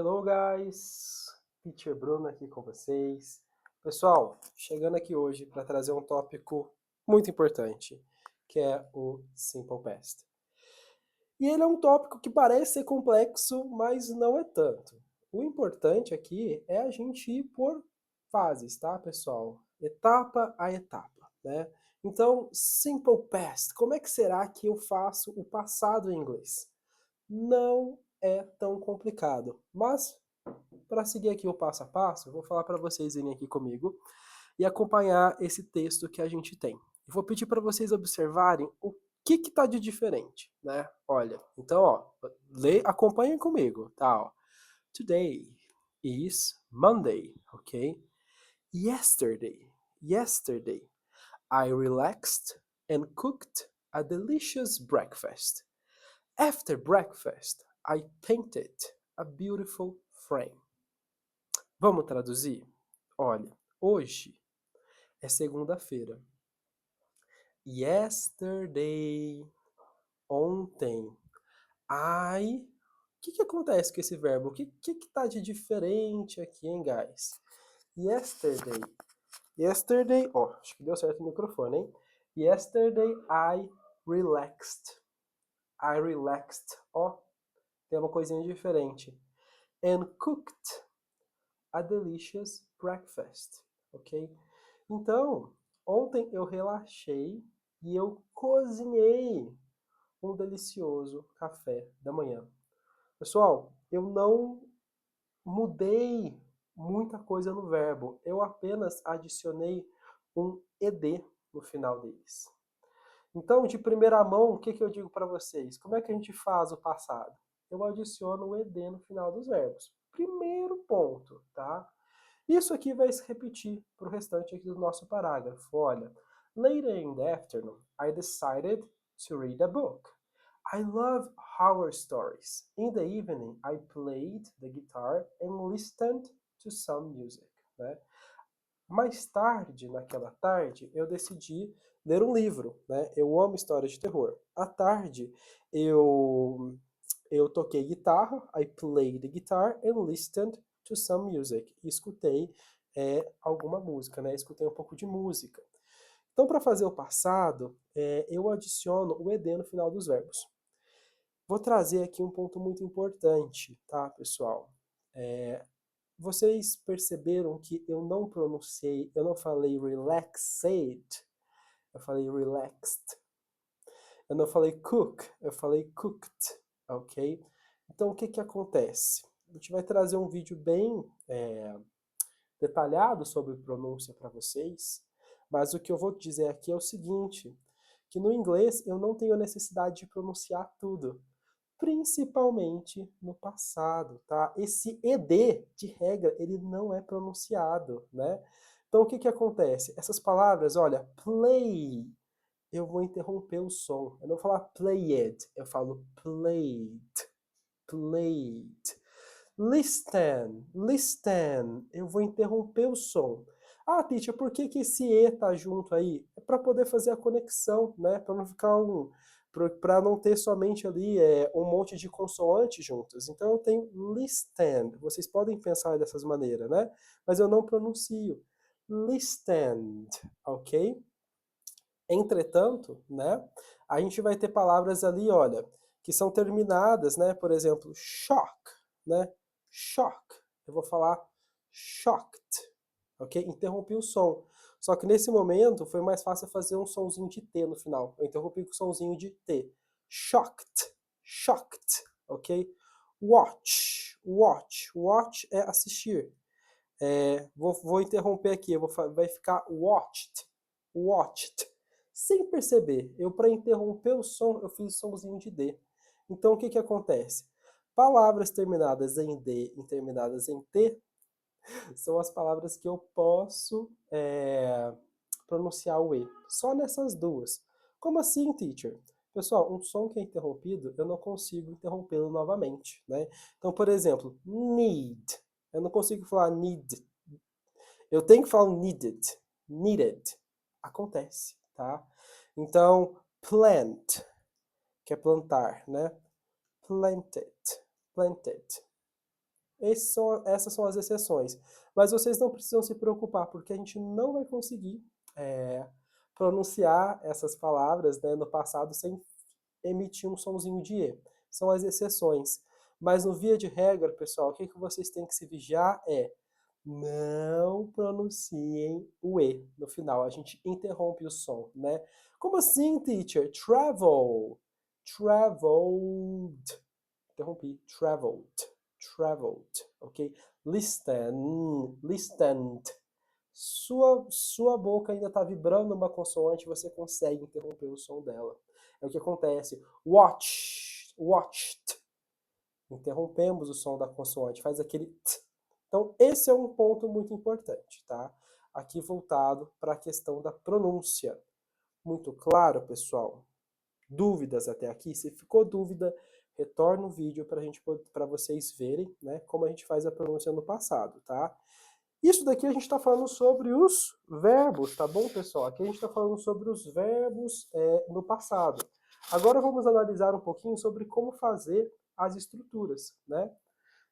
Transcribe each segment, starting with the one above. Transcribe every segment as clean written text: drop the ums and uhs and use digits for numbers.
Hello guys, Teacher Bruno aqui com vocês. Pessoal, chegando aqui hoje para trazer um tópico muito importante, que é o Simple Past. E ele é um tópico que parece ser complexo, mas não é tanto. O importante aqui é a gente ir por fases, tá, pessoal? Etapa a etapa, né? Então, Simple Past, como é que será que eu faço o passado em inglês? Não é tão complicado, mas para seguir aqui o passo a passo, eu vou falar para vocês irem aqui comigo e acompanhar esse texto que a gente tem. Eu vou pedir para vocês observarem o que está de diferente, né? Olha, então, ó, acompanhem comigo, tá? Ó. Today is Monday, ok? Yesterday, I relaxed and cooked a delicious breakfast. After breakfast, I painted a beautiful frame. Vamos traduzir? Olha, hoje é segunda-feira. Yesterday, ontem. O que acontece com esse verbo? O que tá de diferente aqui, hein, guys? Yesterday, ó, acho que deu certo o microfone, hein? Yesterday I relaxed. Ó, tem uma coisinha diferente. And cooked a delicious breakfast, ok? Então, ontem eu relaxei e eu cozinhei um delicioso café da manhã. Pessoal, eu não mudei muita coisa no verbo, eu apenas adicionei um ed no final deles. Então, de primeira mão, o que eu digo para vocês? Como é que a gente faz o passado? Eu adiciono o ed no final dos verbos. Primeiro ponto, tá? Isso aqui vai se repetir para o restante aqui do nosso parágrafo. Olha, later in the afternoon, I decided to read a book. I love horror stories. In the evening, I played the guitar and listened to some music. Né? Mais tarde, naquela tarde, eu decidi ler um livro. Né? Eu amo histórias de terror. À tarde, eu toquei guitarra, I played the guitar and listened to some music. E escutei alguma música, né? Escutei um pouco de música. Então, para fazer o passado, eu adiciono o ed no final dos verbos. Vou trazer aqui um ponto muito importante, tá, pessoal? Vocês perceberam que eu não pronunciei, eu não falei relaxed, eu falei relaxed. Eu não falei cook, eu falei cooked, ok? Então, o que acontece? A gente vai trazer um vídeo bem detalhado sobre pronúncia para vocês, mas o que eu vou dizer aqui é o seguinte, que no inglês eu não tenho necessidade de pronunciar tudo, principalmente no passado, tá? Esse ed, de regra, ele não é pronunciado, né? Então, o que acontece? Essas palavras, olha, play, eu vou interromper o som. Eu não vou falar played, eu falo played, played. Listen, eu vou interromper o som. Ah, teacher, por que esse E tá junto aí? É para poder fazer a conexão, né? Para não ficar para não ter somente ali um monte de consoantes juntas. Então eu tenho listen. Vocês podem pensar dessas maneiras, né? Mas eu não pronuncio. Listened, ok? Entretanto, né, a gente vai ter palavras ali, olha, que são terminadas, né, por exemplo, shock, né, shock. Eu vou falar shocked, ok? Interrompi o som. Só que nesse momento foi mais fácil fazer um sonzinho de T no final. Eu interrompi com o sonzinho de T. Shocked, shocked, ok? Watch é assistir. Vou interromper aqui, vai ficar watched. Sem perceber, para interromper o som, eu fiz o somzinho de D. Então, o que acontece? Palavras terminadas em D e terminadas em T são as palavras que eu posso pronunciar o E. Só nessas duas. Como assim, teacher? Pessoal, um som que é interrompido, eu não consigo interrompê-lo novamente, né? Então, por exemplo, need. Eu não consigo falar need. Eu tenho que falar needed. Acontece, tá? Então, plant, que é plantar, né? Planted. Essas são as exceções. Mas vocês não precisam se preocupar, porque a gente não vai conseguir pronunciar essas palavras, né, no passado sem emitir um sonzinho de E. São as exceções. Mas no via de regra, pessoal, o que vocês têm que se vigiar é não pronunciem o E no final. A gente interrompe o som, né? Como assim, teacher? Travel. Traveled. Interrompi. Traveled. Traveled. Ok? Listened. Sua boca ainda está vibrando uma consoante, você consegue interromper o som dela. É o que acontece. Watched. Interrompemos o som da consoante, faz aquele t. Então, esse é um ponto muito importante, tá? Aqui voltado para a questão da pronúncia. Muito claro, pessoal? Dúvidas até aqui? Se ficou dúvida, retorna o vídeo para vocês verem, né, como a gente faz a pronúncia no passado, tá? Isso daqui a gente está falando sobre os verbos, tá bom, pessoal? Aqui a gente está falando sobre os verbos no passado. Agora vamos analisar um pouquinho sobre como fazer as estruturas, né?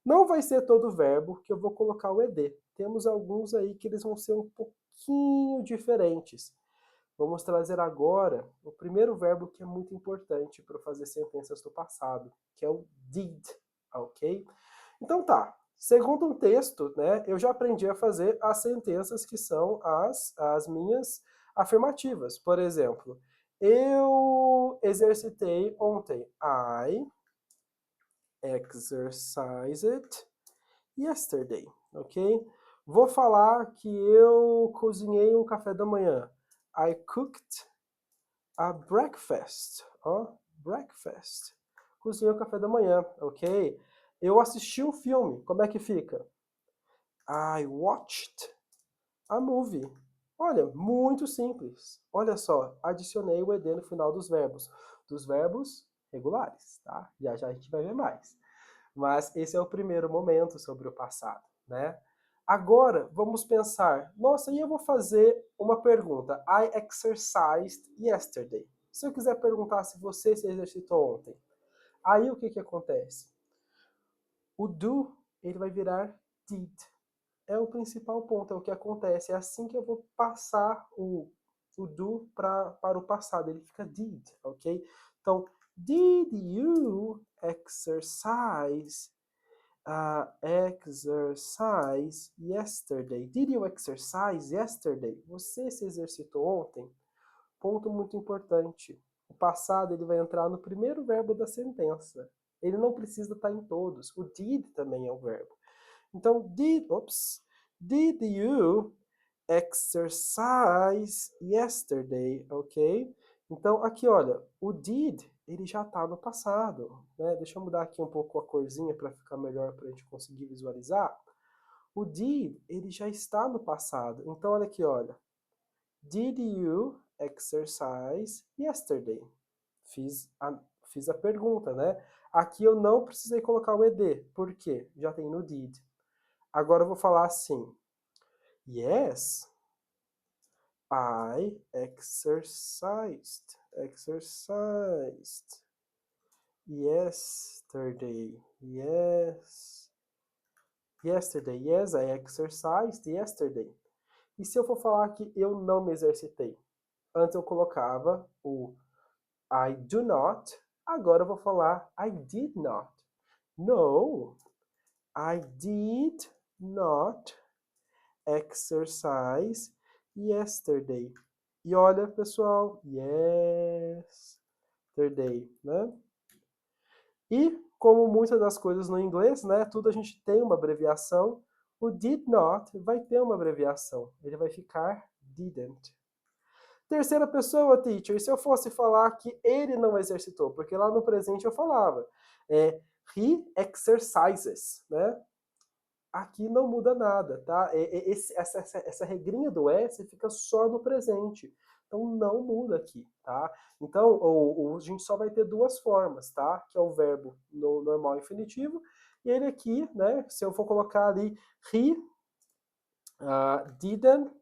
Não vai ser todo verbo que eu vou colocar o ed. Temos alguns aí que eles vão ser um pouquinho diferentes. Vamos trazer agora o primeiro verbo que é muito importante para fazer sentenças do passado, que é o did, ok? Então tá, segundo um texto, né, eu já aprendi a fazer as sentenças que são as minhas afirmativas. Por exemplo, eu exercitei ontem. I exercised yesterday, ok? Vou falar que eu cozinhei um café da manhã. I cooked a breakfast. Ó, breakfast. Cozinhei o café da manhã, ok? Eu assisti um filme. Como é que fica? I watched a movie. Olha, muito simples. Olha só, adicionei o ed no final dos verbos regulares, tá? Já já a gente vai ver mais. Mas esse é o primeiro momento sobre o passado, né? Agora, vamos pensar, nossa, e eu vou fazer uma pergunta. I exercised yesterday. Se eu quiser perguntar se você se exercitou ontem, aí o que acontece? O do, ele vai virar did. É o principal ponto, é o que acontece. É assim que eu vou passar o do para o passado. Ele fica did, ok? Então, did you exercise exercise yesterday? Did you exercise yesterday? Você se exercitou ontem? Ponto muito importante. O passado ele vai entrar no primeiro verbo da sentença. Ele não precisa estar em todos. O did também é um verbo. Então, did you exercise yesterday? Ok? Então, aqui, olha, o did, ele já está no passado, né? Deixa eu mudar aqui um pouco a corzinha para ficar melhor para a gente conseguir visualizar. O did, ele já está no passado. Então, olha aqui, olha. Did you exercise yesterday? Fiz a pergunta, né? Aqui eu não precisei colocar o ed, por quê? Já tem no did. Agora eu vou falar assim. Yes, I exercised yesterday. Yesterday. Yes, I exercised yesterday. E se eu for falar que eu não me exercitei? Antes eu colocava o I do not. Agora eu vou falar I did not. No, I did not exercise yesterday. E olha, pessoal, yesterday, né? E como muitas das coisas no inglês, né, tudo a gente tem uma abreviação. O did not vai ter uma abreviação. Ele vai ficar didn't. Terceira pessoa, teacher, e se eu fosse falar que ele não exercitou? Porque lá no presente eu falava, he exercises, né? Aqui não muda nada, tá? Essa regrinha do S fica só no presente. Então não muda aqui, tá? Então a gente só vai ter duas formas, tá? Que é o verbo no normal infinitivo. E ele aqui, né? Se eu for colocar ali, he didn't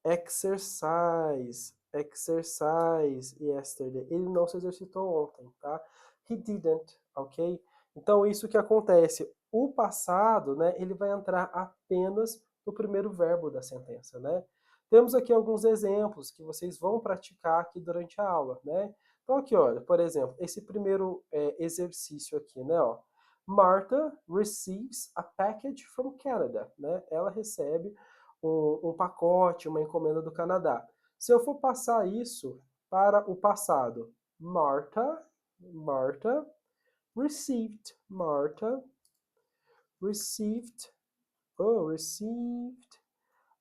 exercise yesterday. Ele não se exercitou ontem, tá? He didn't, ok? Então isso que acontece. o passado, né, ele vai entrar apenas no primeiro verbo da sentença, né? Temos aqui alguns exemplos que vocês vão praticar aqui durante a aula, né? Então aqui, olha, por exemplo, esse primeiro exercício aqui, né, ó. Martha receives a package from Canada, né? Ela recebe um pacote, uma encomenda do Canadá. Se eu for passar isso para o passado, Martha received, Martha received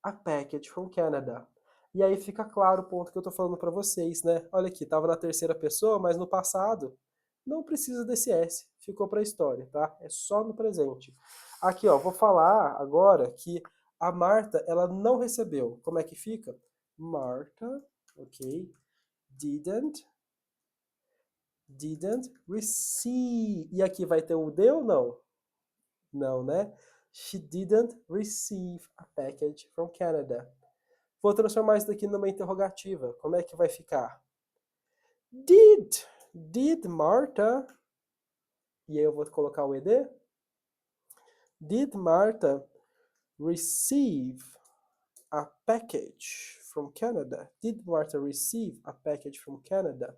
a package from Canada. E aí fica claro o ponto que eu tô falando para vocês, né? Olha aqui, tava na terceira pessoa, mas no passado não precisa desse S, ficou para a história, tá? É só no presente. Aqui, ó, vou falar agora que a Marta, ela não recebeu. Como é que fica? Marta, ok, didn't receive. E aqui vai ter o D ou não? Não, né? She didn't receive a package from Canada. Vou transformar isso daqui numa interrogativa. Como é que vai ficar? Did Martha, e aí eu vou colocar o ED? Did Martha receive a package from Canada? Did Martha receive a package from Canada?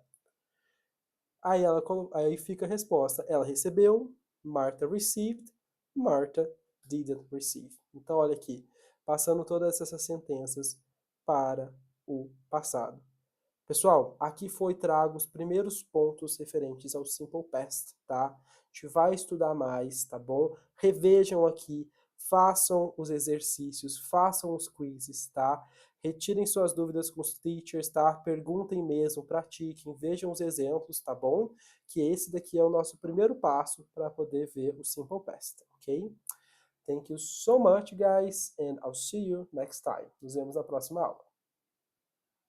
Aí fica a resposta. Ela recebeu, Martha received, Martha didn't receive. Então, olha aqui, passando todas essas sentenças para o passado. Pessoal, aqui foi trago os primeiros pontos referentes ao Simple Past, tá? A gente vai estudar mais, tá bom? Revejam aqui, façam os exercícios, façam os quizzes, tá? Retirem suas dúvidas com os teachers, tá? Perguntem mesmo, pratiquem, vejam os exemplos, tá bom? Que esse daqui é o nosso primeiro passo para poder ver o Simple Past, ok? Thank you so much, guys, and I'll see you next time. Nos vemos na próxima aula.